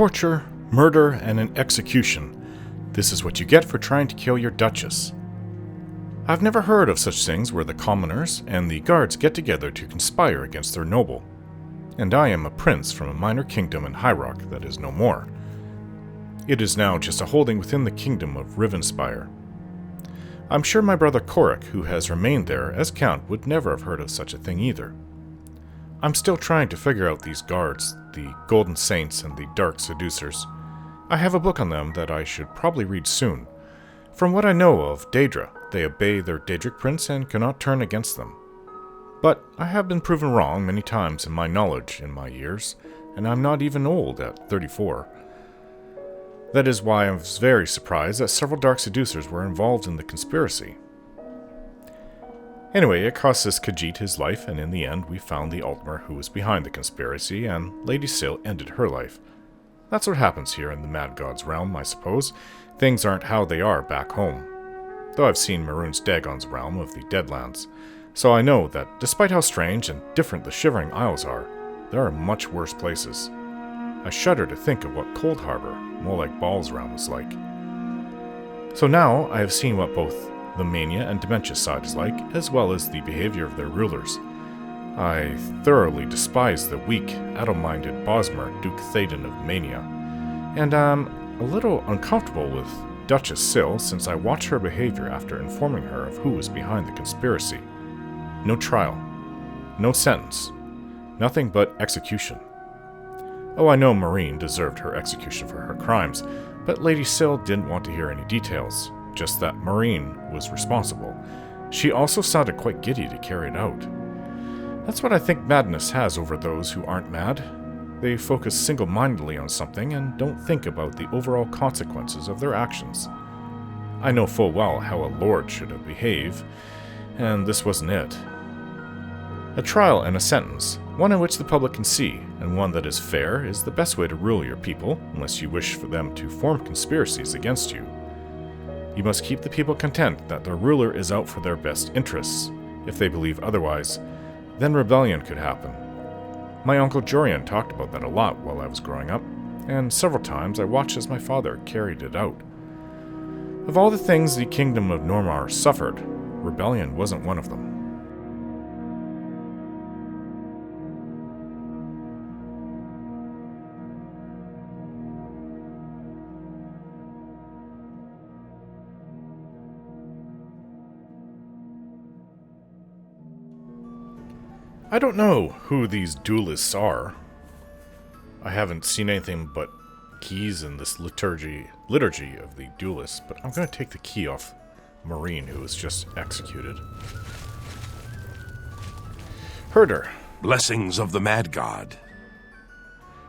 torture, murder, and an execution. This is what you get for trying to kill your Duchess. I've never heard of such things where the commoners and the guards get together to conspire against their noble. And I am a prince from a minor kingdom in High Rock that is no more. It is now just a holding within the kingdom of Rivenspire. I'm sure my brother Korik, who has remained there as count, would never have heard of such a thing either. I'm still trying to figure out these guards, the Golden Saints and the Dark Seducers. I have a book on them that I should probably read soon. From what I know of Daedra, they obey their Daedric prince and cannot turn against them. But I have been proven wrong many times in my knowledge in my years, and I'm not even old at 34. That is why I was very surprised that several Dark Seducers were involved in the conspiracy. Anyway, it cost this Khajiit his life, and in the end we found the Altmer who was behind the conspiracy, and Lady Syl ended her life. That's what happens here in the Mad God's realm, I suppose. Things aren't how they are back home. Though I've seen Maroon's Dagon's realm of the Deadlands, so I know that despite how strange and different the Shivering Isles are, there are much worse places. I shudder to think of what Cold Harbor, Molag Bal's realm is like. So now I have seen what both the Mania and Dementia side is like, as well as the behavior of their rulers. I thoroughly despise the weak, addle-minded Bosmer, Duke Théoden of Mania, and am a little uncomfortable with Duchess Syl since I watched her behavior after informing her of who was behind the conspiracy. No trial. No sentence. Nothing but execution. Oh, I know Marine deserved her execution for her crimes, but Lady Syl didn't want to hear any details, just that Marine was responsible. She also sounded quite giddy to carry it out. That's what I think madness has over those who aren't mad. They focus single-mindedly on something and don't think about the overall consequences of their actions. I know full well how a lord should have behaved, and this wasn't it. A trial and a sentence, one in which the public can see, and one that is fair, is the best way to rule your people, unless you wish for them to form conspiracies against you. You must keep the people content that their ruler is out for their best interests. If they believe otherwise, then rebellion could happen. My uncle Jorian talked about that a lot while I was growing up, and several times I watched as my father carried it out. Of all the things the kingdom of Normar suffered, rebellion wasn't one of them. I don't know who these duelists are. I haven't seen anything but keys in this liturgy of the duelists, but I'm going to take the key off Marine, who was just executed. Herder. Blessings of the Mad God.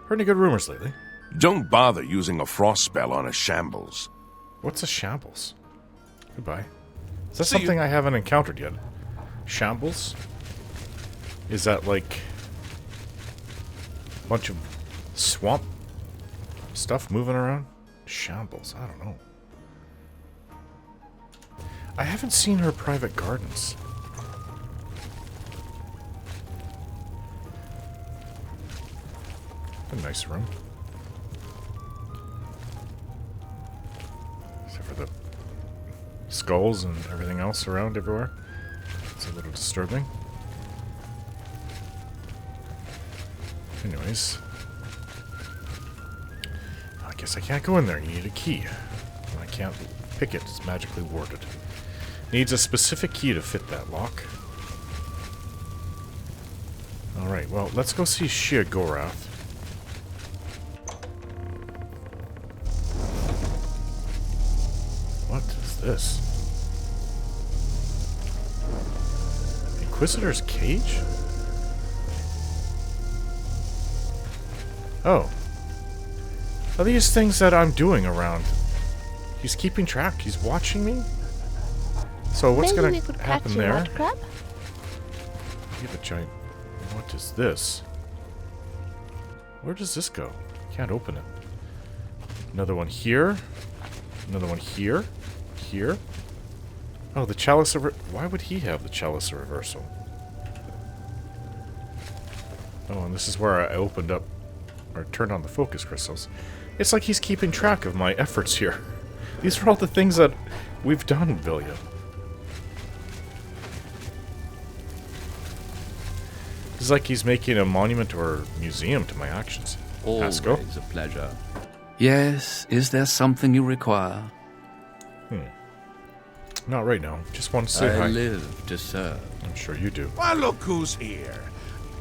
Heard any good rumors lately? Don't bother using a frost spell on a shambles. What's a shambles? Goodbye. Is that something I haven't encountered yet? Shambles? Is that like a bunch of swamp stuff moving around? Shambles, I don't know. I haven't seen her private gardens. A nice room. Except for the skulls and everything else around everywhere. It's a little disturbing. Anyways. I guess I can't go in there. You need a key. And I can't pick it. It's magically warded. Needs a specific key to fit that lock. Alright, well, let's go see Shia Gorath. What is this? Inquisitor's Cage? Oh. Are these things that I'm doing around? He's keeping track. He's watching me? So what's going to happen there? Mud crab? You have a giant... What is this? Where does this go? Can't open it. Another one here. Another one here. Here. Oh, the chalice of... Why would he have the chalice of reversal? Oh, and this is where I opened up... Or turned on the focus crystals. It's like he's keeping track of my efforts here. These are all the things that we've done, Vilya. It's like he's making a monument or museum to my actions. Always Haskell? a pleasure. Yes, is there something you require? Not right now. Just want to say hi. I live to serve. I'm sure you do. Well, look who's here.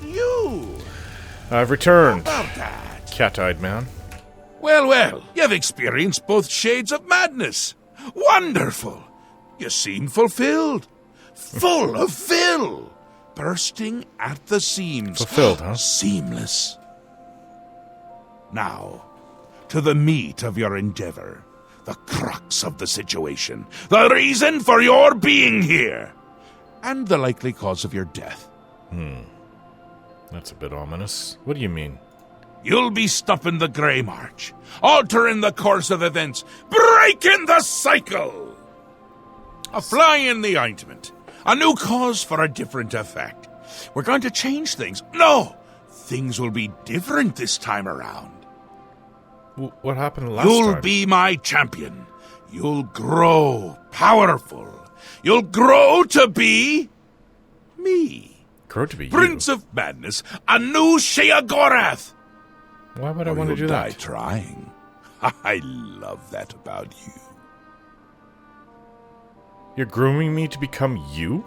You! I've returned, How about that? cat-eyed man. Well, you've experienced both shades of madness. Wonderful! You seem fulfilled. Full of fill. Bursting at the seams. Fulfilled, huh? Seamless. Now, to the meat of your endeavor. The crux of the situation. The reason for your being here. And the likely cause of your death. That's a bit ominous. What do you mean? You'll be stopping the Grey March, altering the course of events, breaking the cycle. A fly in the ointment, a new cause for a different effect. We're going to change things. No, things will be different this time around. What happened last time? You'll be my champion. You'll grow powerful. You'll grow to be me. Grow to be you. Prince of Madness, a new Sheogorath. Why would I want to do that? Trying. I love that about you. You're grooming me to become you?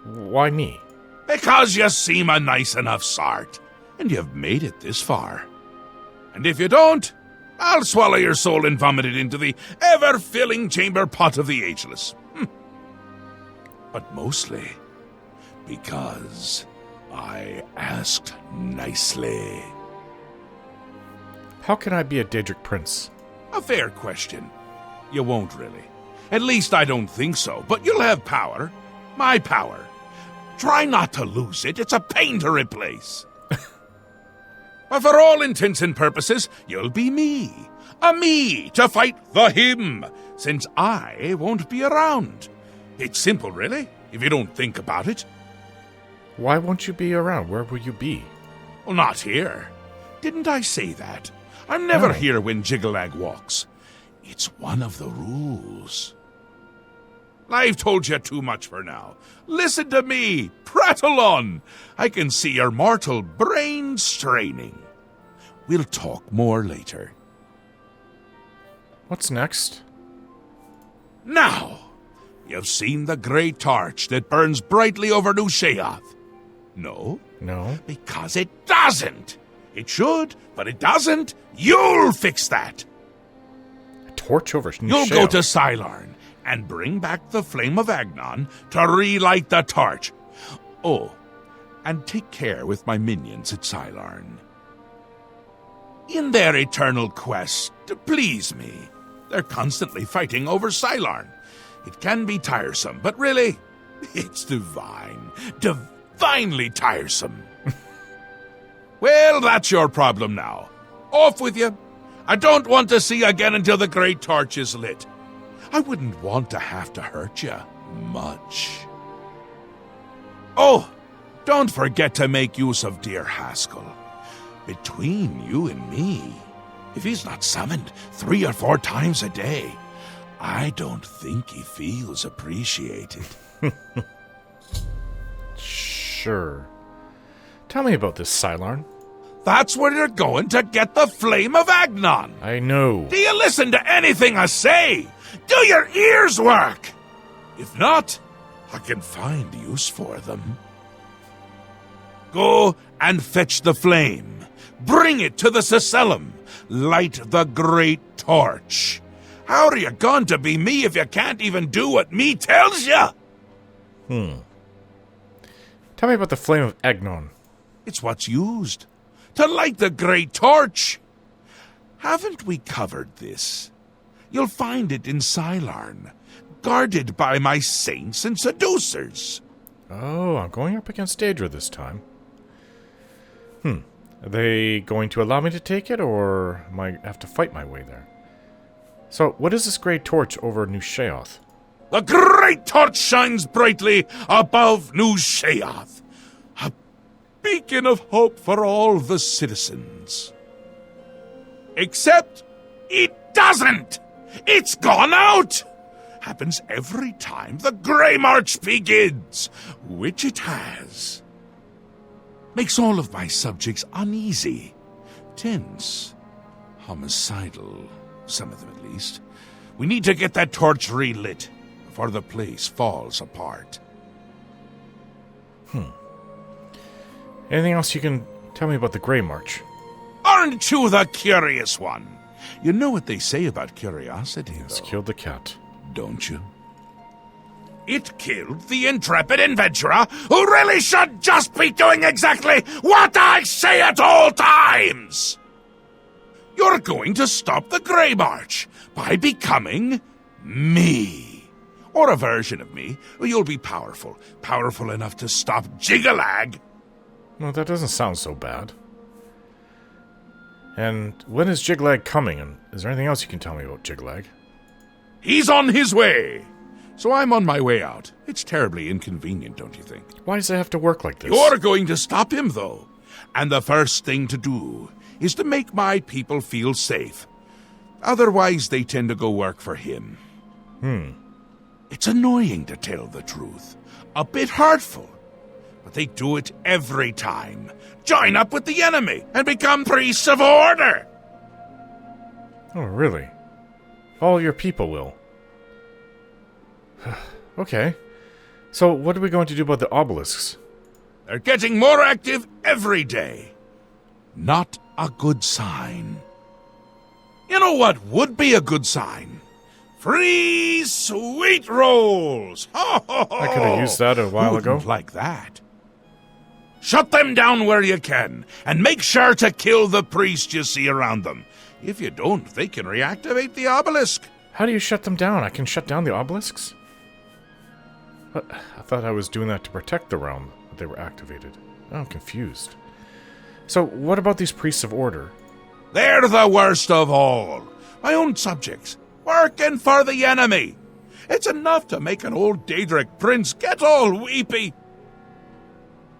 Why me? Because you seem a nice enough sort, and you've made it this far. And if you don't, I'll swallow your soul and vomit it into the ever-filling chamber pot of the ageless. But mostly because I asked nicely. How can I be a Daedric prince? A fair question. You won't really. At least I don't think so, but you'll have power. My power. Try not to lose it. It's a pain to replace. But for all intents and purposes, you'll be me. A me to fight the him, since I won't be around. It's simple, really, if you don't think about it. Why won't you be around? Where will you be? Well, not here. Didn't I say that? I'm never No. here when Jiggelag walks. It's one of the rules. I've told you too much for now. Listen to me. Prattle on. I can see your mortal brain straining. We'll talk more later. What's next? Now, you've seen the great torch that burns brightly over New Sheoth. No, No. because it doesn't. It should, but it doesn't. You'll fix that. A torch over You'll go to Cylarne and bring back the flame of Agnon to relight the torch. Oh, and take care with my minions at Cylarne. In their eternal quest to please me, they're constantly fighting over Cylarne. It can be tiresome, but really, it's divine. Divinely tiresome. Well, that's your problem now. Off with you. I don't want to see you again until the great torch is lit. I wouldn't want to have to hurt you much. Oh, don't forget to make use of dear Haskell. Between you and me, if he's not summoned 3 or 4 times a day, I don't think he feels appreciated. Sure. Tell me about this, Cylarne. That's where you're going to get the flame of Agnon. I know. Do you listen to anything I say? Do your ears work? If not, I can find use for them. Go and fetch the flame. Bring it to the Cecellum. Light the great torch. How are you going to be me if you can't even do what me tells you? Tell me about the flame of Agnon. It's what's used to light the great torch. Haven't we covered this? You'll find it in Cylarne, guarded by my saints and seducers. Oh, I'm going up against Daedra this time. Are they going to allow me to take it, or might I have to fight my way there? So, what is this great torch over New Sheoth? The great torch shines brightly above New Sheoth, a beacon of hope for all the citizens. Except it doesn't! It's gone out! Happens every time the Grey March begins, which it has. Makes all of my subjects uneasy, tense, homicidal, some of them at least. We need to get that torch relit before the place falls apart. Anything else you can tell me about the Grey March? Aren't you the curious one? You know what they say about curiosity, It's though, killed the cat. don't you? It killed the intrepid adventurer who really should just be doing exactly what I say at all times! You're going to stop the Grey March by becoming me. Or a version of me. You'll be powerful. Powerful enough to stop Jiggalag. No, that doesn't sound so bad. And when is Jiglag coming? And is there anything else you can tell me about Jiglag? He's on his way. So I'm on my way out. It's terribly inconvenient, don't you think? Why does it have to work like this? You're going to stop him, though. And the first thing to do is to make my people feel safe. Otherwise, they tend to go work for him. It's annoying, to tell the truth. A bit hurtful. But they do it every time. Join up with the enemy and become priests of order. Oh, really? All your people will. Okay. So, what are we going to do about the obelisks? They're getting more active every day. Not a good sign. You know what would be a good sign? Free sweet rolls! Ho, ho, ho. I could have used that a while Who ago. wouldn't like that? Shut them down where you can, and make sure to kill the priest you see around them. If you don't, they can reactivate the obelisk. How do you shut them down? I can shut down the obelisks? What? I thought I was doing that to protect the realm, but they were activated. I'm confused. So, what about these priests of order? They're the worst of all. My own subjects, working for the enemy. It's enough to make an old Daedric prince get all weepy.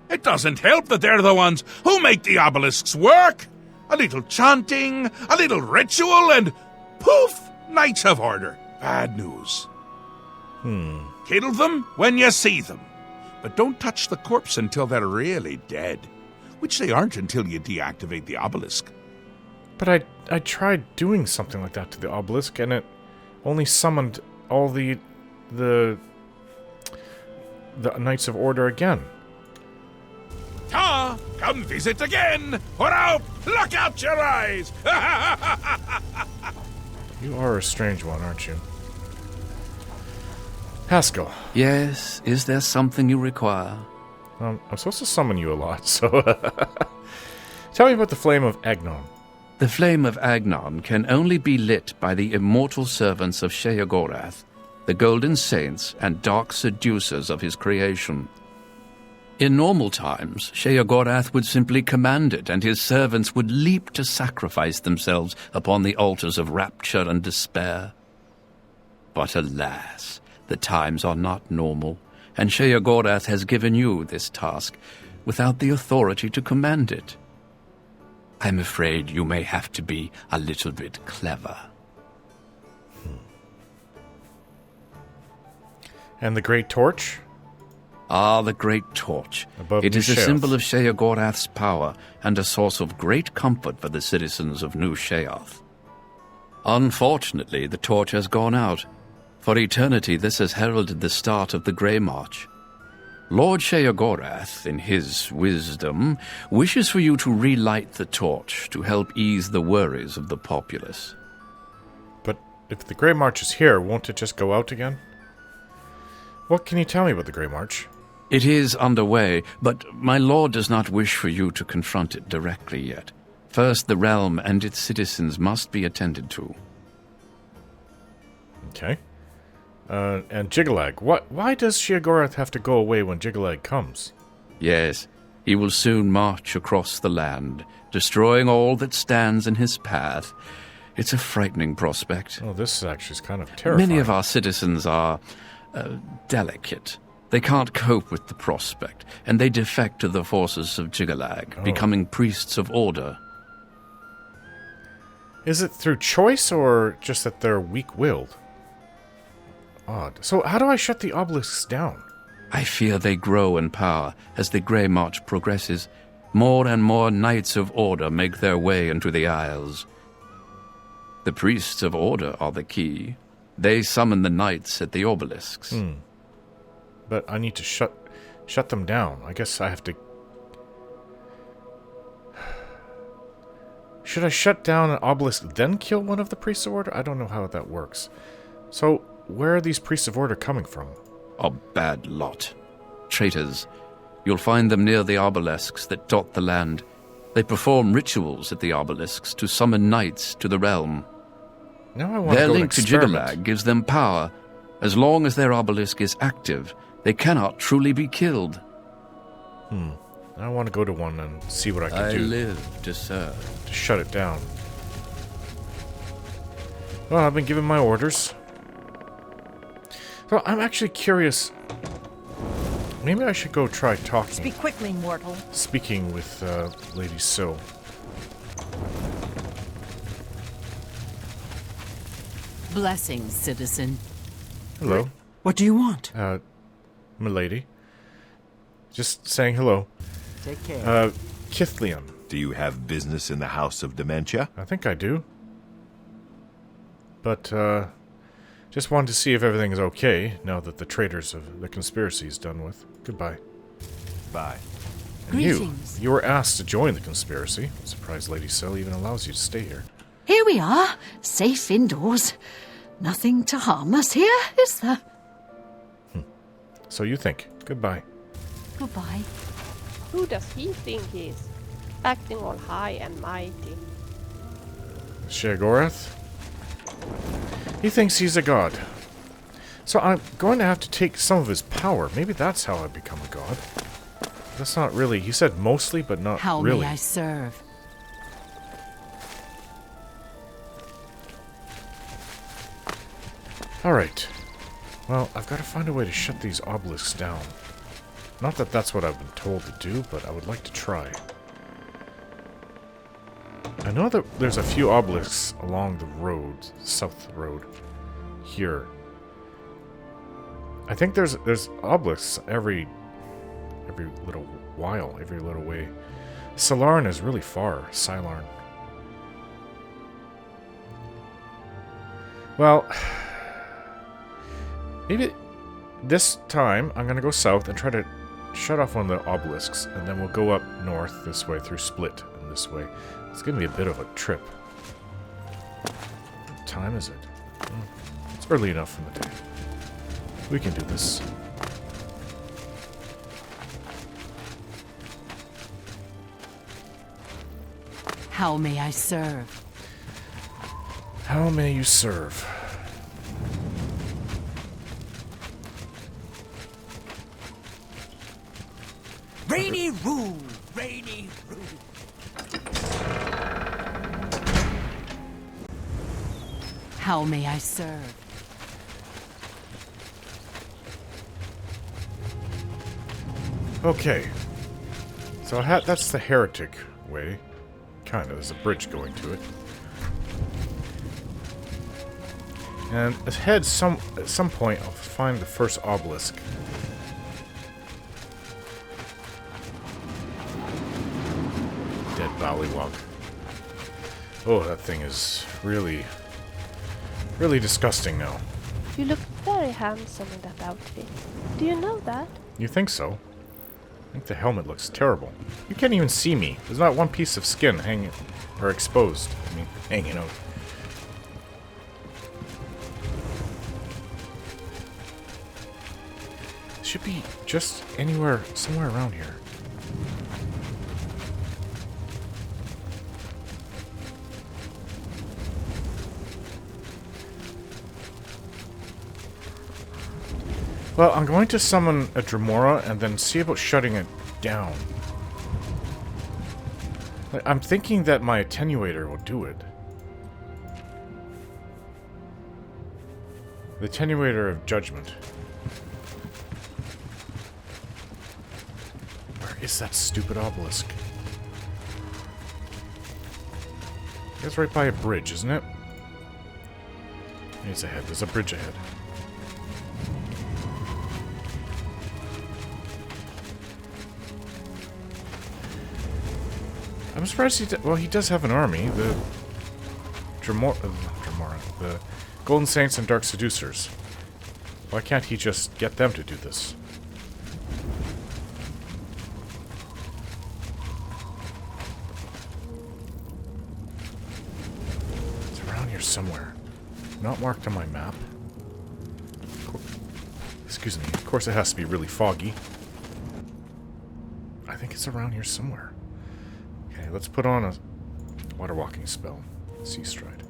It doesn't help that they're the ones who make the obelisks work. A little chanting, a little ritual, and poof, Knights of Order. Bad news. Kill them when you see them. But don't touch the corpse until they're really dead. Which they aren't until you deactivate the obelisk. But I tried doing something like that to the obelisk, and it only summoned all the Knights of Order again. Ta! Come visit again, or I'll pluck out your eyes! You are a strange one, aren't you? Haskell. Yes, is there something you require? I'm supposed to summon you a lot, so... Tell me about the Flame of Agnon. The flame of Agnon can only be lit by the immortal servants of Sheogorath, the golden saints and dark seducers of his creation. In normal times, Sheogorath would simply command it, and his servants would leap to sacrifice themselves upon the altars of rapture and despair. But alas, the times are not normal, and Sheogorath has given you this task without the authority to command it. I'm afraid you may have to be a little bit clever. And the Great Torch? Ah, the Great Torch. Above It is a New Sheoth. symbol of Sheogorath's power and a source of great comfort for the citizens of New Sheoth. Unfortunately, the torch has gone out. For eternity, this has heralded the start of the Grey March. Lord Sheogorath, in his wisdom, wishes for you to relight the torch to help ease the worries of the populace. But if the Grey March is here, won't it just go out again? What can you tell me about the Grey March? It is underway, but my lord does not wish for you to confront it directly yet. First, the realm and its citizens must be attended to. Okay. And Jiggalag. Why does Sheogorath have to go away when Jiggalag comes? Yes, he will soon march across the land, destroying all that stands in his path. It's a frightening prospect. Oh, this actually is kind of terrifying. Many of our citizens are delicate. They can't cope with the prospect, and they defect to the forces of Jiggalag, becoming priests of order. Is it through choice or just that they're weak-willed? Odd. So how do I shut the obelisks down? I fear they grow in power as the Grey March progresses. More and more Knights of Order make their way into the Isles. The Priests of Order are the key. They summon the Knights at the obelisks. But I need to shut them down. I guess I have to... Should I shut down an obelisk, then kill one of the Priests of Order? I don't know how that works. So, where are these Priests of Order coming from? A bad lot. Traitors. You'll find them near the obelisks that dot the land. They perform rituals at the obelisks to summon knights to the realm. Now I want Their to go link to Jiggerlag gives them power. As long as their obelisk is active, they cannot truly be killed. I want to go to one and see what I can do. I live to serve. To shut it down. Well, I've been given my orders. So I'm actually curious. Maybe I should go try talking. Speak quickly, mortal. Speaking with Lady Syl. Blessings, citizen. Hello. What do you want? Milady. Just saying hello. Take care. Kithlian. Do you have business in the House of Dementia? I think I do. But, just wanted to see if everything is okay, now that the traitors of the conspiracy is done with. Goodbye. Bye. And Greetings. you were asked to join the conspiracy. I'm surprised Lady Syl even allows you to stay here. Here we are, safe indoors. Nothing to harm us here, is there? So you think. Goodbye. Goodbye. Who does he think he is? Acting all high and mighty. Sheogorath? He thinks he's a god. So I'm going to have to take some of his power. Maybe that's how I become a god. That's not really... He said mostly, but not How really. may I serve? Alright. Well, I've got to find a way to shut these obelisks down. Not that that's what I've been told to do, but I would like to try. I know that there's a few obelisks along the road, south road, here. I think there's obelisks every little while, every little way. Cylarne is really far, Cylarne. Well, maybe this time I'm gonna go south and try to shut off one of the obelisks, and then we'll go up north this way through Split and this way. It's gonna be a bit of a trip. What time is it? It's early enough in the day. We can do this. How may I serve? How may you serve? Rainy rule! Rainy rule! How may I serve? Okay. So that's the heretic way. Kind of. There's a bridge going to it. And ahead, at some point, I'll find the first obelisk. Dead Ballywog. Oh, that thing is really disgusting now. You look very handsome in that outfit. Do you know that? You think so? I think the helmet looks terrible. You can't even see me. There's not one piece of skin hanging, or exposed. I mean, hanging out. It should be just anywhere, somewhere around here. Well, I'm going to summon a Dremora and then see about shutting it down. Like, I'm thinking that my attenuator will do it. The attenuator of judgment. Where is that stupid obelisk? It's right by a bridge, isn't it? It's ahead. There's a bridge ahead. I'm surprised he does have an army. The the Golden Saints and Dark Seducers. Why can't he just get them to do this? It's around here somewhere. Not marked on my map. Excuse me. Of course it has to be really foggy. I think it's around here somewhere. Okay, let's put on a water walking spell. Sea Stride.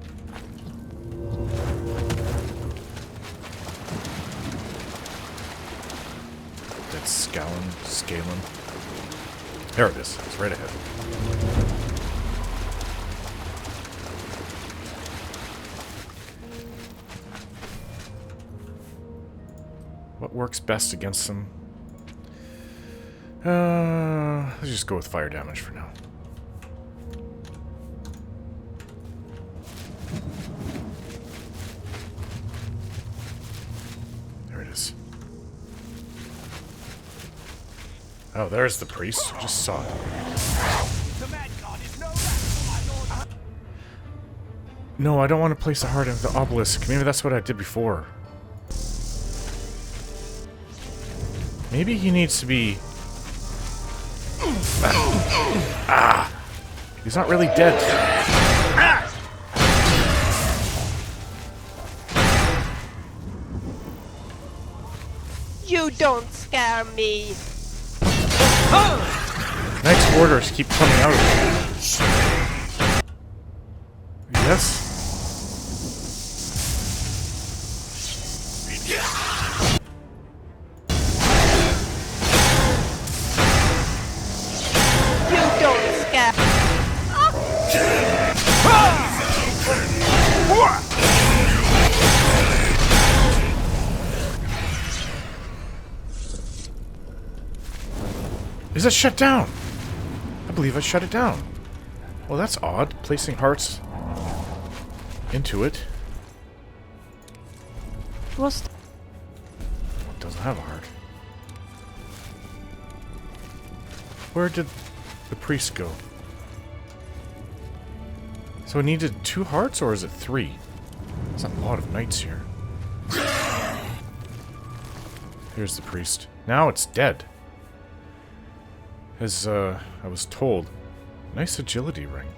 That's Scalen. There it is. It's right ahead. What works best against them? Let's just go with fire damage for now. There it is. Oh, there's the priest. Just saw it. No, I don't want to place a heart into the obelisk. Maybe that's what I did before. Maybe he needs to be... He's not really dead. You don't scare me. Knight's orders keep coming out of it. Yes? You don't scare. Is it shut down? I believe I shut it down. Well, that's odd. Placing hearts into it. What's It doesn't have a heart. Where did the priest go? So it needed 2 hearts, or is it 3? There's a lot of knights here. Here's the priest. Now it's dead. As I was told. Nice agility ring.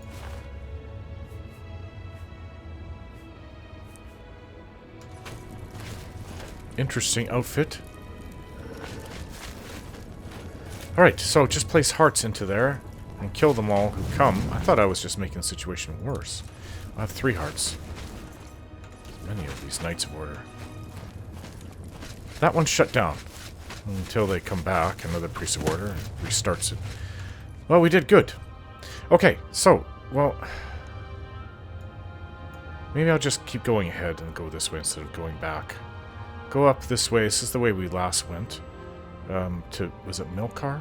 Interesting outfit. Alright, so just place hearts into there and kill them all who come. I thought I was just making the situation worse. I have 3 hearts. Many of these Knights of Order. That one's shut down. Until they come back, another Priest of Order, and restarts it. Well, we did good. Okay, so, well... Maybe I'll just keep going ahead and go this way instead of going back. Go up this way. This is the way we last went. Was it Milkar?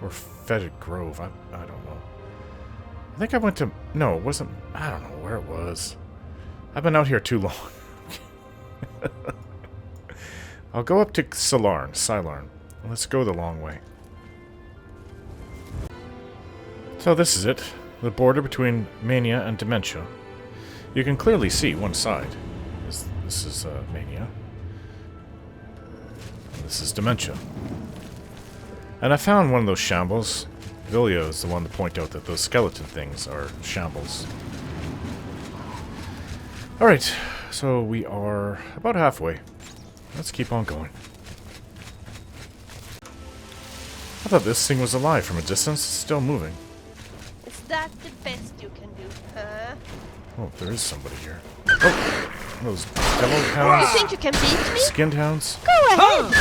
Or Fetid Grove? I don't know. I think I went to... No, it wasn't... I don't know where it was. I've been out here too long. I'll go up to Cylarne. Let's go the long way. So this is it. The border between Mania and Dementia. You can clearly see one side. This is Mania. And this is Dementia. And I found one of those shambles. Villia is the one to point out that those skeleton things are shambles. Alright, so we are about halfway. Let's keep on going. I thought this thing was alive from a distance. It's still moving. Is that the best you can do, huh? Oh, there is somebody here. Oh! Those devil hounds. You think you can beat me? Skinned hounds. Go ahead!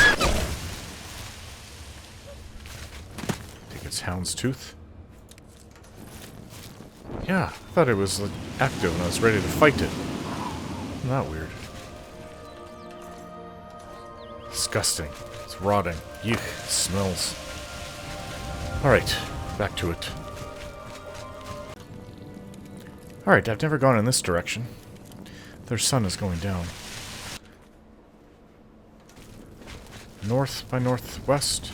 Take its hound's tooth. Yeah, I thought it was like, active and I was ready to fight it. Isn't that weird? Disgusting. It's rotting. Yuck. It smells. Alright, back to it. Alright, I've never gone in this direction. Their sun is going down. North by northwest.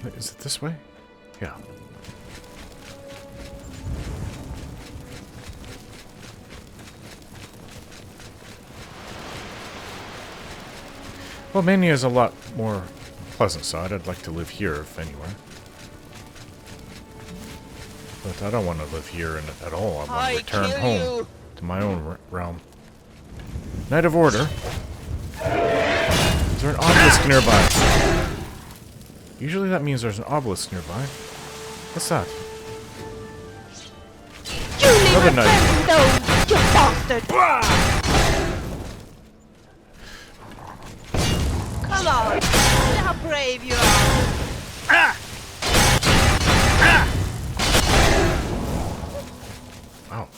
Wait, is it this way? Yeah. Well, Mania is a lot more pleasant side. I'd like to live here, if anywhere. But I don't want to live here at all. I want to return home to my own realm. Knight of Order. Is there an obelisk nearby? Usually that means there's an obelisk nearby. What's that? Another knight. No, you bastard! Come on, look how brave you are. Wow.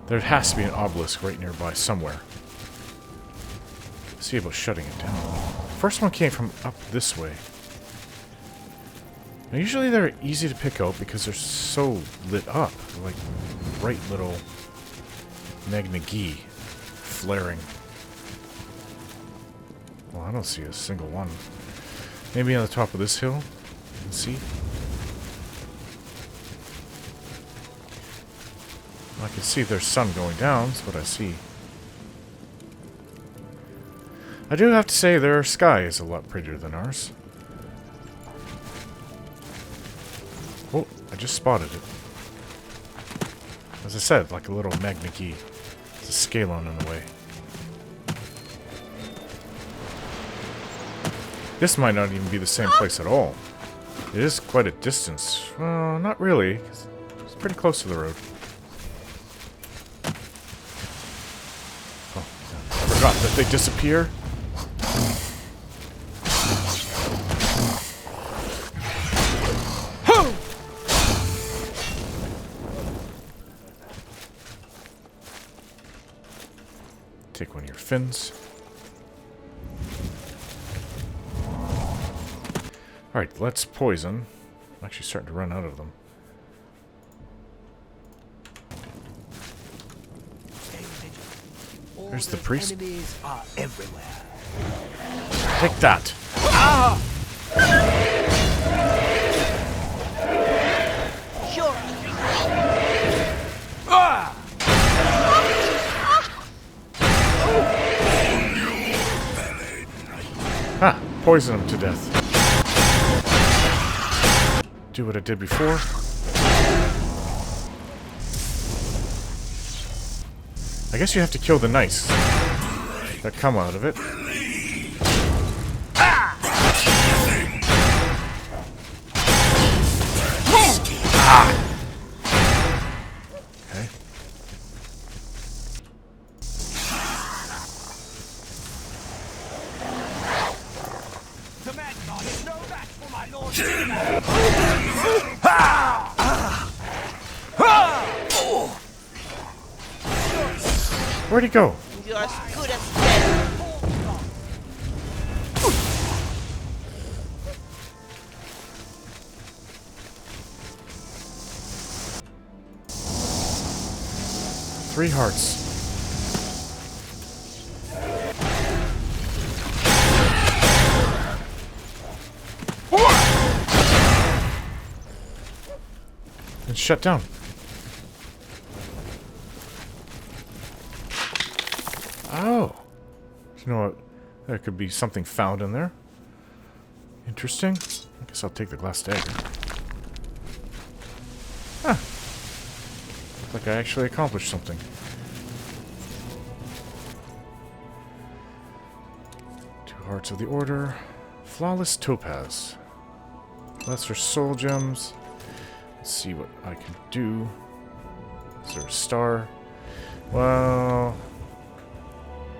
There has to be an obelisk right nearby somewhere. Let's see about shutting it down. First one came from up this way. Now, usually they're easy to pick out because they're so lit up. They're like bright little Magna-Gee flaring. Well, I don't see a single one. Maybe on the top of this hill? You can see. I can see there's sun going down, that's what I see. I do have to say their sky is a lot prettier than ours. Oh, I just spotted it. As I said, like a little Magna-Gee. It's a Cylarne in the way. This might not even be the same place at all. It is quite a distance. Well, not really. It's pretty close to the road. Oh, I forgot that they disappear. Take one of your fins. Alright, let's poison. I'm actually starting to run out of them. There's the priest. Enemies are everywhere. Take that! Sure. Ah! Poison him to death. Do what I did before. I guess you have to kill the knights that come out of it. Okay. The Magnon is no match for my lord. Where'd he go? You're as good as dead. Three hearts. It's shut down. Oh. You know what? There could be something found in there. Interesting. I guess I'll take the glass dagger. Huh. Looks like I actually accomplished something. Two hearts of the order. Flawless topaz. Lesser soul gems. Let's see what I can do. Is there a star? Well,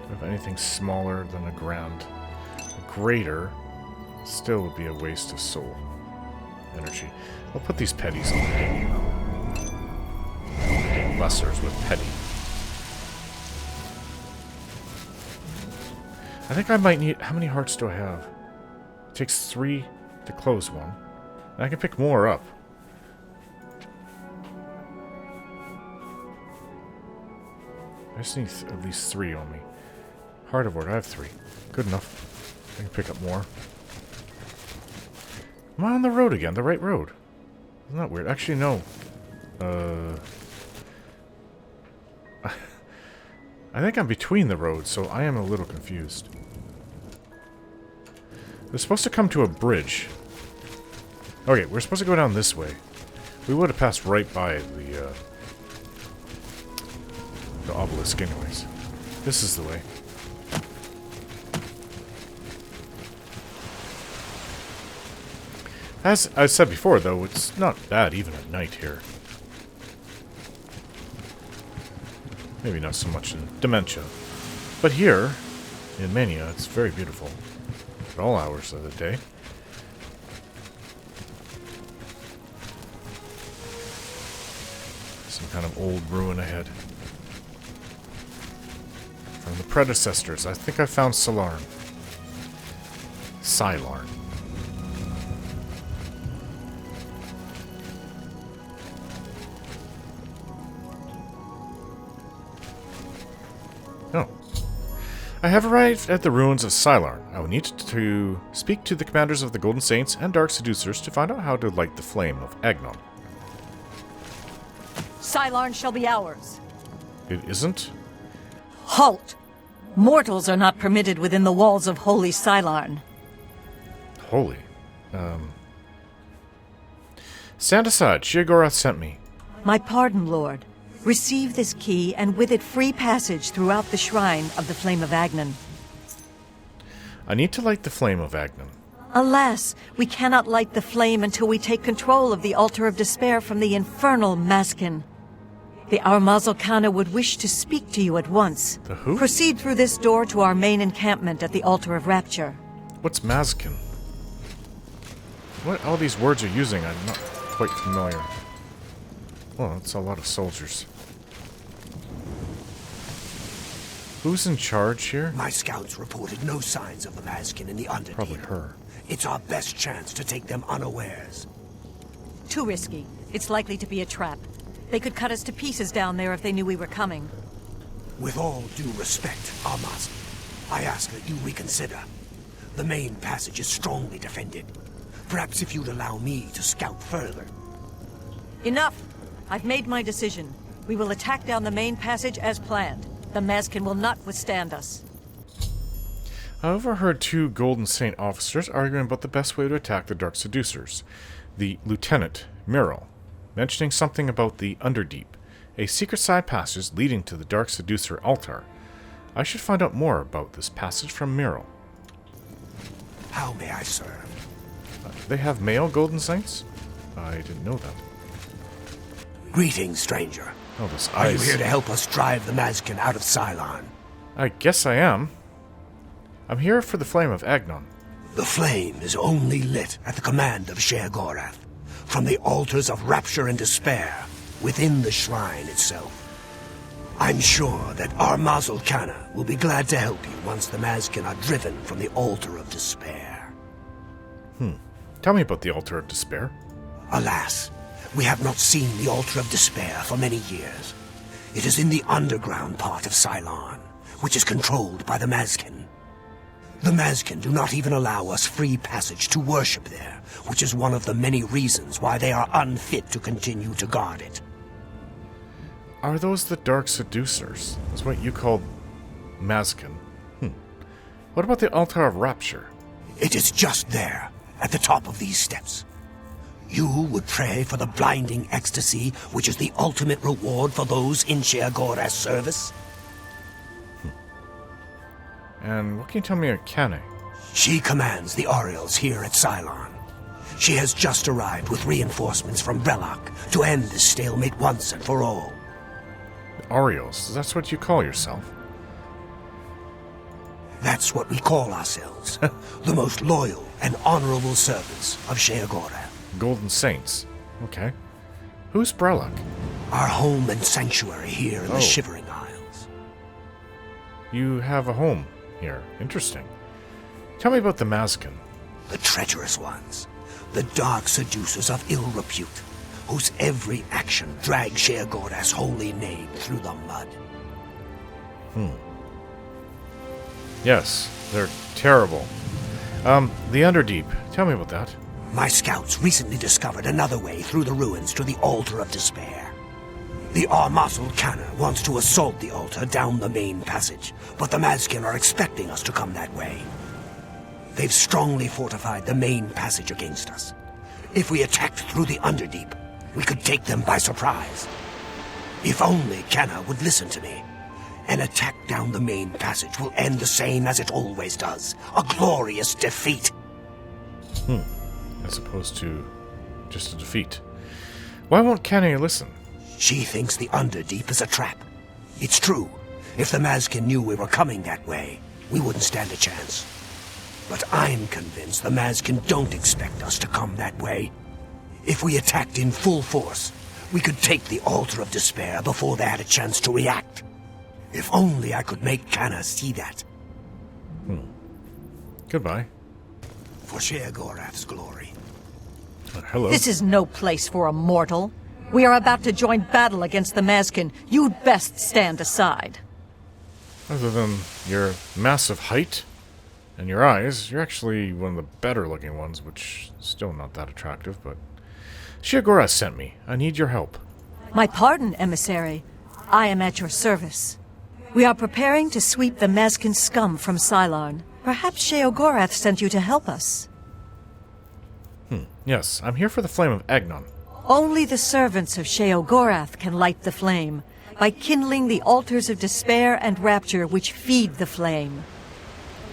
do I have anything smaller than a grand? A greater still would be a waste of soul energy. I'll put these petties on. Lessers with petty. I think I might need... How many hearts do I have? It takes 3 to close one. And I can pick more up. I just need at least 3 on me. Heart of Word, I have 3. Good enough. I can pick up more. Am I on the road again? The right road? Isn't that weird? Actually, no. I think I'm between the roads, so I am a little confused. We're supposed to come to a bridge. Okay, we're supposed to go down this way. We would have passed right by the obelisk anyways. This is the way. As I said before, though, it's not bad even at night here. Maybe not so much in Dementia. But here, in Mania, it's very beautiful. At all hours of the day. Some kind of old ruin ahead. From the predecessors, I think I found Cylarne. Cylarne. Oh. I have arrived at the ruins of Cylarne. I will need to speak to the commanders of the Golden Saints and Dark Seducers to find out how to light the flame of Agnon. Cylarne shall be ours. It isn't? Halt! Mortals are not permitted within the walls of Holy Cylarne. Holy. Stand aside. Sheogorath sent me. My pardon, Lord. Receive this key, and with it free passage throughout the shrine of the Flame of Agnon. I need to light the flame of Agnon. Alas, we cannot light the flame until we take control of the Altar of Despair from the infernal Mazken. The Mazken would wish to speak to you at once. The who? Proceed through this door to our main encampment at the Altar of Rapture. What's Mazken? What all these words are using, I'm not quite familiar. Well, that's a lot of soldiers. Who's in charge here? My scouts reported no signs of the Mazken in the Underdeep. Probably her. It's our best chance to take them unawares. Too risky. It's likely to be a trap. They could cut us to pieces down there if they knew we were coming. With all due respect, Armas, I ask that you reconsider. The main passage is strongly defended. Perhaps if you'd allow me to scout further. Enough! I've made my decision. We will attack down the main passage as planned. The Mazken will not withstand us. I overheard 2 Golden Saint officers arguing about the best way to attack the Dark Seducers. The Lieutenant, Myrrell, mentioning something about the Underdeep, a secret side passage leading to the Dark Seducer altar. I should find out more about this passage from Myrrell. How may I serve? They have male Golden Saints? I didn't know that. Greetings, stranger. Oh, this Are you ice. here to help us drive the Mazken out of Cylarne? I guess I am. I'm here for the flame of Agnon. The flame is only lit at the command of Sheogorath, from the altars of Rapture and Despair, within the shrine itself. I'm sure that our Mazken will be glad to help you once the Mazken are driven from the Altar of Despair. Tell me about the Altar of Despair. Alas, we have not seen the Altar of Despair for many years. It is in the underground part of Cylarne, which is controlled by the Mazken. The Mazken do not even allow us free passage to worship there, which is one of the many reasons why they are unfit to continue to guard it. Are those the Dark Seducers? That's what you call Mazken. What about the Altar of Rapture? It is just there, at the top of these steps. You would pray for the blinding ecstasy, which is the ultimate reward for those in Sheogorath's service. And what can you tell me of Kane? She commands the Aureals here at Cylarne. She has just arrived with reinforcements from Brellock to end this stalemate once and for all. The Aureals, that's what you call yourself. That's what we call ourselves. The most loyal and honorable servants of Sheogorath. Golden Saints. Okay. Who's Brellock? Our home and sanctuary here in the Shivering Isles. You have a home here. Interesting. Tell me about the Mazken. The treacherous ones. The dark seducers of ill repute, whose every action drags Sheogorath's holy name through the mud. Yes, they're terrible. The Underdeep. Tell me about that. My scouts recently discovered another way through the ruins to the Altar of Despair. The Armazel Canna wants to assault the altar down the main passage, but the Mazken are expecting us to come that way. They've strongly fortified the main passage against us. If we attacked through the Underdeep, we could take them by surprise. If only Canna would listen to me. An attack down the main passage will end the same as it always does. A glorious defeat. As opposed to just a defeat. Why won't Canna listen? She thinks the Underdeep is a trap. It's true. If the Mazken knew we were coming that way, we wouldn't stand a chance. But I'm convinced the Mazken don't expect us to come that way. If we attacked in full force, we could take the Altar of Despair before they had a chance to react. If only I could make Canna see that. Goodbye. For Sheogorath's glory. Hello. This is no place for a mortal. We are about to join battle against the Mazken. You'd best stand aside. Other than your massive height and your eyes, you're actually one of the better looking ones, which is still not that attractive, but... Sheogorath sent me. I need your help. My pardon, emissary. I am at your service. We are preparing to sweep the Mazken scum from Cylarne. Perhaps Sheogorath sent you to help us. Yes, I'm here for the Flame of Agnon. Only the servants of Sheogorath can light the flame, by kindling the altars of despair and rapture which feed the flame.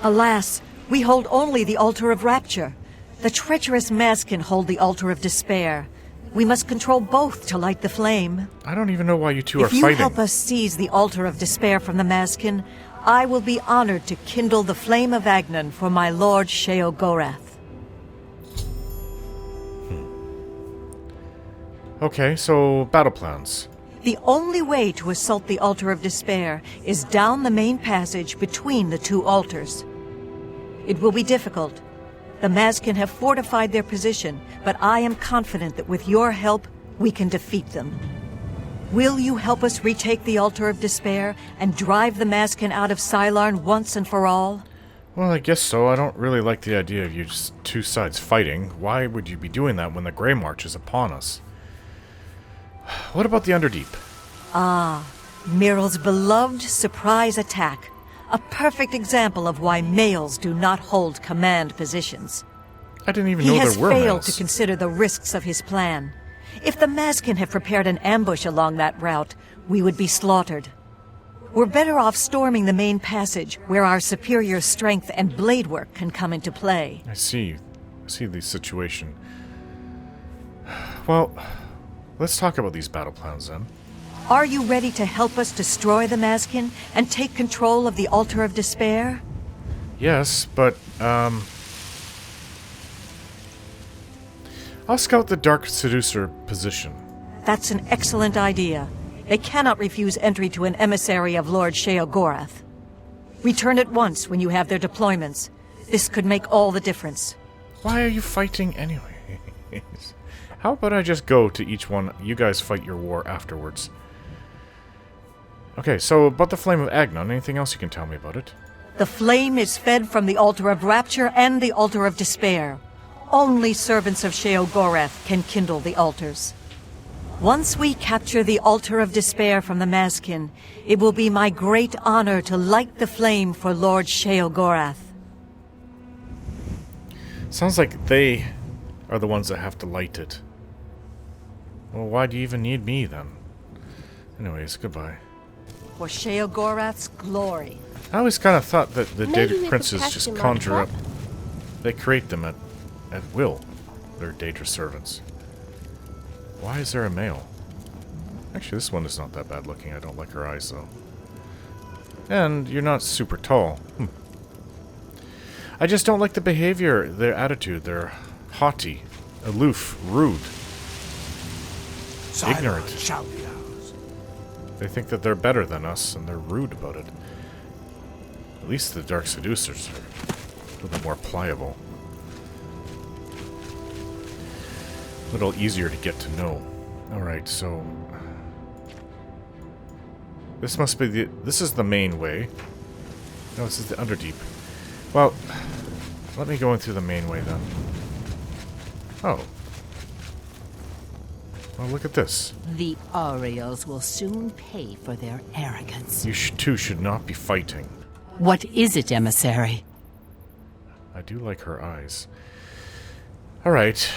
Alas, we hold only the altar of rapture. The treacherous Mazken hold the altar of despair. We must control both to light the flame. I don't even know why you two are If you fighting. help us seize the altar of despair from the Mazken, I will be honored to kindle the flame of Agnon for my lord Sheogorath. Okay, so battle plans. The only way to assault the altar of despair is down the main passage between the two altars. It will be difficult. The Mazken have fortified their position, but I am confident that with your help, we can defeat them. Will you help us retake the altar of despair and drive the Mazken out of Cylarne once and for all? Well, I guess so. I don't really like the idea of you just two sides fighting. Why would you be doing that when the Grey March is upon us? What about the Underdeep? Mirrel's beloved surprise attack. A perfect example of why males do not hold command positions. I didn't even He know has there were failed males. to consider the risks of his plan. If the Mazken have prepared an ambush along that route, we would be slaughtered. We're better off storming the main passage, where our superior strength and blade work can come into play. I see the situation. Well, let's talk about these battle plans then. Are you ready to help us destroy the Mazken and take control of the Altar of Despair? Yes, but, I'll scout the Dark Seducer position. That's an excellent idea. They cannot refuse entry to an emissary of Lord Sheogorath. Return at once when you have their deployments. This could make all the difference. Why are you fighting anyway? How about I just go to each one, you guys fight your war afterwards. Okay, so about the Flame of Agnon, anything else you can tell me about it? The flame is fed from the Altar of Rapture and the Altar of Despair. Only servants of Sheogorath can kindle the altars. Once we capture the Altar of Despair from the Mazken, it will be my great honor to light the flame for Lord Sheogorath. Sounds like they are the ones that have to light it. Well, why do you even need me then? Anyways, goodbye. For Sheogorath's glory. I always kind of thought that the Maybe we Daedric could princes catch just him on conjure trap. up. They create them at will. They're Daedra servants. Why is there a male? Actually, this one is not that bad looking. I don't like her eyes, though. And you're not super tall. I just don't like the behavior, their attitude. They're haughty, aloof, rude. Cylarne Ignorant. shall be ours. They think that they're better than us, and they're rude about it. At least the Dark Seducers are a little bit more pliable. A little easier to get to know. Alright, so... This must be the... This is the main way. No, this is the Underdeep. Well, let me go in through the main way then. Oh. Well, look at this. The Aureals will soon pay for their arrogance. You two should not be fighting. What is it, emissary? I do like her eyes. Alright.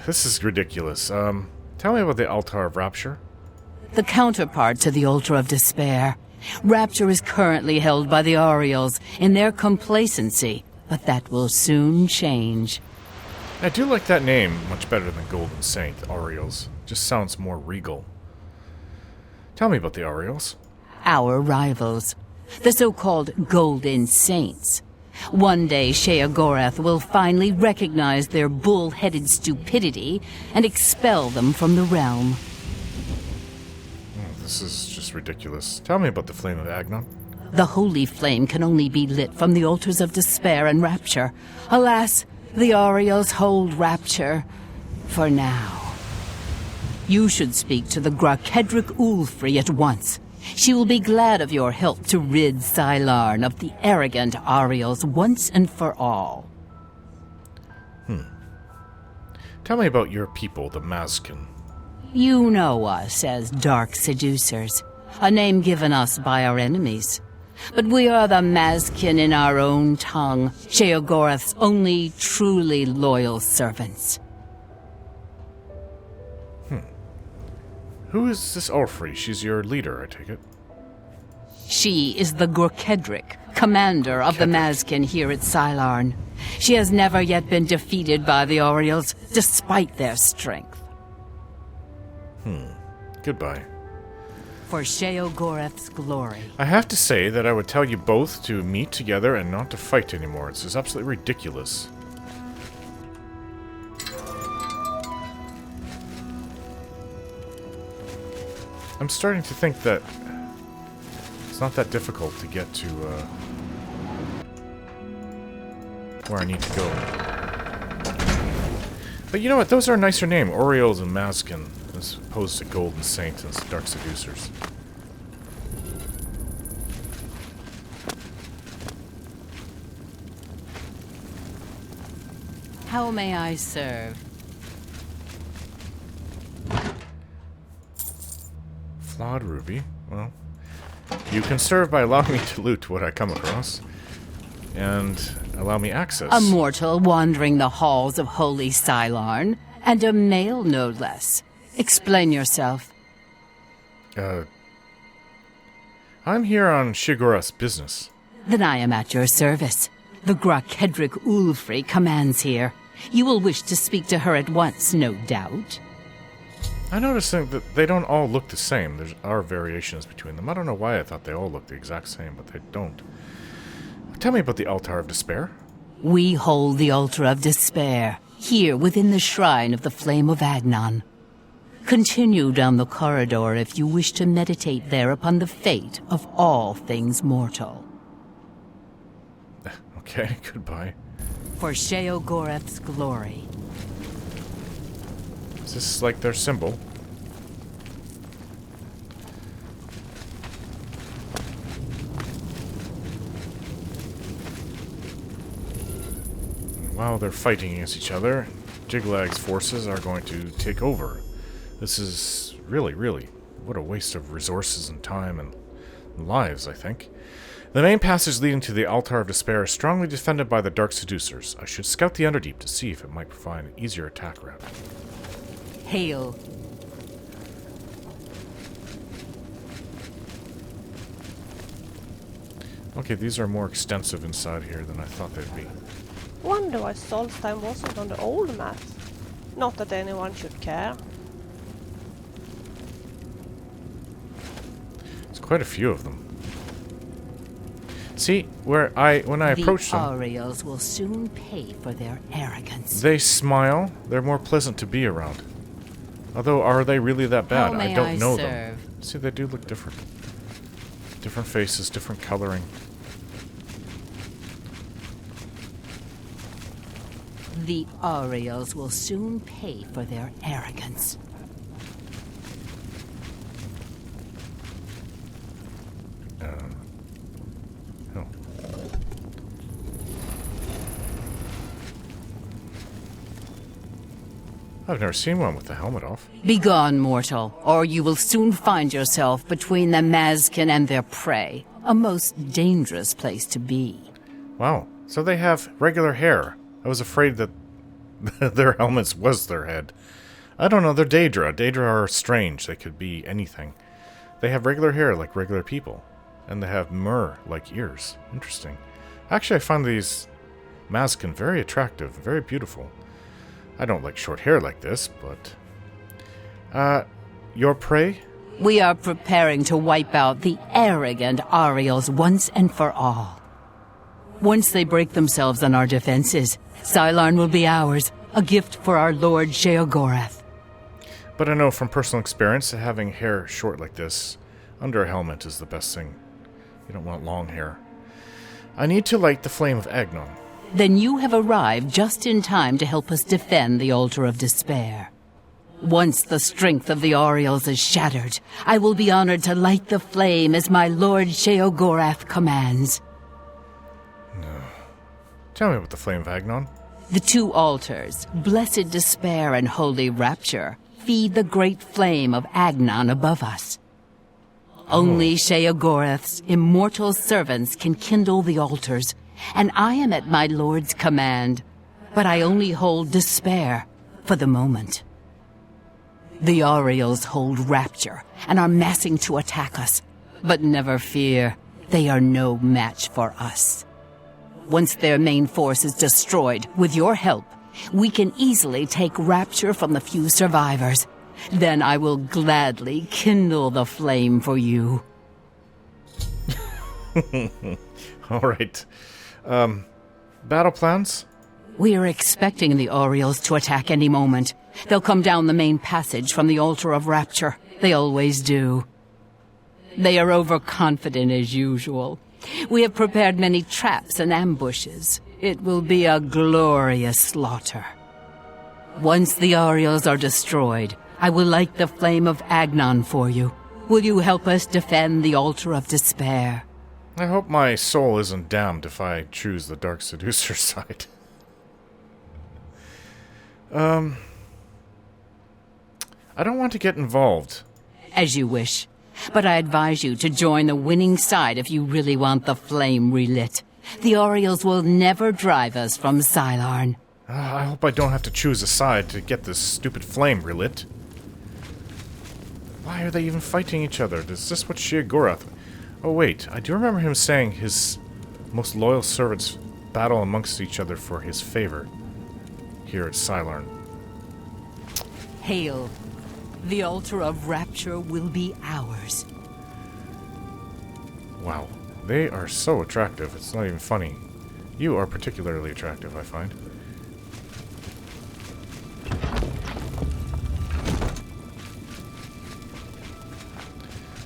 This is ridiculous. Tell me about the Altar of Rapture. The counterpart to the Altar of Despair. Rapture is currently held by the Aureals in their complacency, but that will soon change. I do like that name much better than Golden Saint, Aureals. Just sounds more regal. Tell me about the Aureals. Our rivals, the so-called Golden Saints. One day, Sheogorath will finally recognize their bull-headed stupidity and expel them from the realm. Oh, this is just ridiculous. Tell me about the Flame of Agnon. The holy flame can only be lit from the altars of despair and rapture. Alas, the Aureals hold rapture for now. You should speak to the Grakedric Ulfri at once. She will be glad of your help to rid Cylarne of the arrogant Aureals once and for all. Tell me about your people, the Mazken. You know us as Dark Seducers, a name given us by our enemies. But we are the Mazken in our own tongue, Sheogorath's only truly loyal servants. Who is this Ulfri? She's your leader, I take it. She is the Gorkedric, commander of the Mazken here at Cylarne. She has never yet been defeated by the Aureals, despite their strength. Goodbye. For Sheogorath's glory. I have to say that I would tell you both to meet together and not to fight anymore. It's just absolutely ridiculous. I'm starting to think that it's not that difficult to get to where I need to go. But you know what? Those are a nicer name. Aureals and Mazken, as opposed to Golden Saints and Dark Seducers. How may I serve? Flawed ruby. Well, you can serve by allowing me to loot what I come across. And allow me access. A mortal wandering the halls of holy Cylarne, and a male no less. Explain yourself. I'm here on Sheogorath's business. Then I am at your service. The Grakedric Ulfri commands here. You will wish to speak to her at once, no doubt. I noticed that they don't all look the same. There are variations between them. I don't know why I thought they all looked the exact same, but they don't. Tell me about the Altar of Despair. We hold the Altar of Despair, here within the shrine of the Flame of Agnon. Continue down the corridor if you wish to meditate there upon the fate of all things mortal. Okay, goodbye. For Sheogorath's glory. Is this like their symbol? While they're fighting against each other, Jiglag's forces are going to take over. This is really, what a waste of resources and time and lives, I think. The main passage leading to the Altar of Despair is strongly defended by the Dark Seducers. I should scout the Underdeep to see if it might provide an easier attack route. Hail. Okay, these are more extensive inside here than I thought they'd be. Wonder why Solstheim wasn't on the old map. Not that anyone should care. There's quite a few of them. See, when I approach them, the Aureals will soon pay for their arrogance. they smile. They're more pleasant to be around. Although, are they really that bad? How may I don't I know serve? them. See, they do look different. Different faces, different coloring. The Aureals will soon pay for their arrogance. Oh. I've never seen one with the helmet off. Begone, mortal, or you will soon find yourself between the Mazken and their prey. A most dangerous place to be. Wow, so they have regular hair. I was afraid that their helmets was their head. I don't know, they're Daedra. Daedra are strange. They could be anything. They have regular hair like regular people. And they have myrrh-like ears. Interesting. Actually, I find these Mazken very attractive, very beautiful. I don't like short hair like this, but... your prey? We are preparing to wipe out the arrogant Aureals once and for all. Once they break themselves on our defenses, Cylarne will be ours, a gift for our Lord Sheogorath. But I know from personal experience that having hair short like this, under a helmet, is the best thing. You don't want long hair. I need to light the flame of Agnon. Then you have arrived just in time to help us defend the Altar of Despair. Once the strength of the Aureals is shattered, I will be honored to light the flame as my Lord Sheogorath commands. No. Tell me about the flame of Agnon. The two altars, Blessed Despair and Holy Rapture, feed the great flame of Agnon above us. Only Sheogorath's immortal servants can kindle the altars, and I am at my Lord's command. But I only hold Despair for the moment. The Aureals hold Rapture and are massing to attack us. But never fear, they are no match for us. Once their main force is destroyed, with your help, we can easily take Rapture from the few survivors. Then I will gladly kindle the flame for you. Alright. Battle plans? We are expecting the Aureals to attack any moment. They'll come down the main passage from the Altar of Rapture. They always do. They are overconfident as usual. We have prepared many traps and ambushes. It will be a glorious slaughter. Once the Aureals are destroyed, I will light the flame of Agnon for you. Will you help us defend the Altar of Despair? I hope my soul isn't damned if I choose the Dark Seducer side. I don't want to get involved. As you wish. But I advise you to join the winning side if you really want the flame relit. The Aureals will never drive us from Cylarne. I hope I don't have to choose a side to get this stupid flame relit. Why are they even fighting each other? Is this what Sheogorath... Oh wait, I do remember him saying his most loyal servants battle amongst each other for his favor here at Cylarne. Hail. The Altar of Rapture will be ours. Wow, they are so attractive, it's not even funny. You are particularly attractive, I find.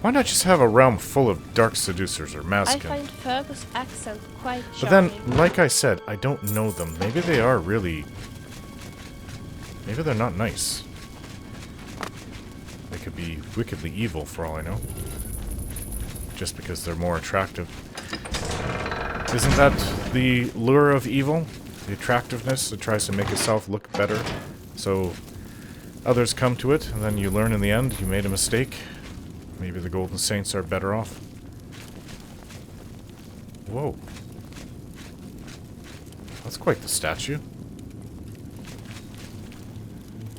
Why not just have a realm full of Dark Seducers or I Mazken? find Fergus' accent quite But charming. then, like I said, I don't know them. Maybe they are really... Maybe they're not nice. They could be wickedly evil, for all I know. Just because they're more attractive. Isn't that the lure of evil? The attractiveness? It tries to make itself look better. So others come to it, and then you learn in the end you made a mistake. Maybe the Golden Saints are better off. Whoa. That's quite the statue.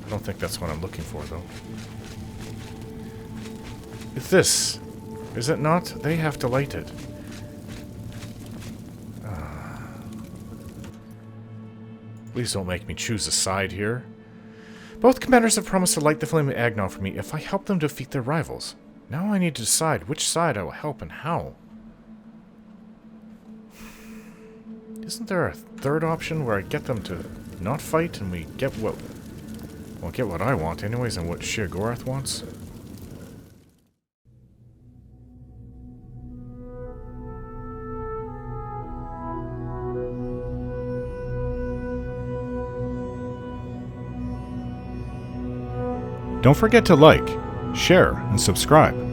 I don't think that's what I'm looking for, though. It's this. Is it not? They have to light it. Please don't make me choose a side here. Both commanders have promised to light the flame of Agnon for me if I help them defeat their rivals. Now I need to decide which side I will help and how. Isn't there a third option where I get them to not fight and we get what... Well, get what I want anyways and what Sheogorath wants? Don't forget to like, share, and subscribe.